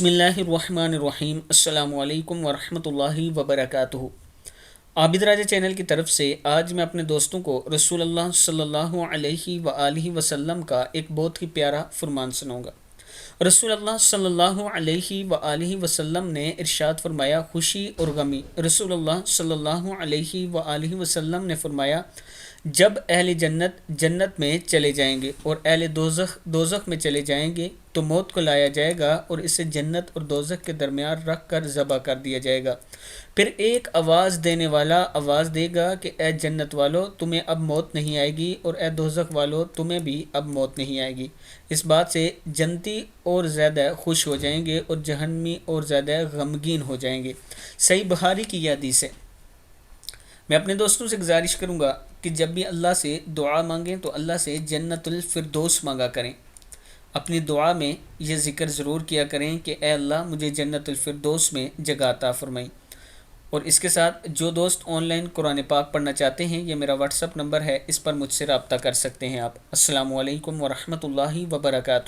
بسم اللہ الرحمن الرحیم السلام علیکم ورحمۃ اللہ وبرکاتہ۔ عابد راجہ چینل کی طرف سے آج میں اپنے دوستوں کو رسول اللہ صلی اللہ علیہ وآلہ وسلم کا ایک بہت ہی پیارا فرمان سناؤں گا۔ رسول اللہ صلی اللہ علیہ وآلہ وسلم نے ارشاد فرمایا، خوشی اور غمی۔ رسول اللہ صلی اللہ علیہ وآلہ وسلم نے فرمایا، جب اہل جنت جنت میں چلے جائیں گے اور اہل دوزخ دوزخ میں چلے جائیں گے تو موت کو لایا جائے گا اور اسے جنت اور دوزخ کے درمیان رکھ کر ذبح کر دیا جائے گا۔ پھر ایک آواز دینے والا آواز دے گا کہ اے جنت والو، تمہیں اب موت نہیں آئے گی، اور اے دوزخ والو، تمہیں بھی اب موت نہیں آئے گی۔ اس بات سے جنتی اور زیادہ خوش ہو جائیں گے اور جہنمی اور زیادہ غمگین ہو جائیں گے۔ صحیح بخاری کی یہ حدیث ہے۔ میں اپنے دوستوں سے گزارش کروں گا کہ جب بھی اللہ سے دعا مانگیں تو اللہ سے جنت الفردوس مانگا کریں۔ اپنی دعا میں یہ ذکر ضرور کیا کریں کہ اے اللہ، مجھے جنت الفردوس میں جگہ عطا فرمائیں۔ اور اس کے ساتھ جو دوست آن لائن قرآن پاک پڑھنا چاہتے ہیں، یہ میرا واٹس اپ نمبر ہے، اس پر مجھ سے رابطہ کر سکتے ہیں آپ۔ السلام علیکم ورحمۃ اللہ وبرکاتہ۔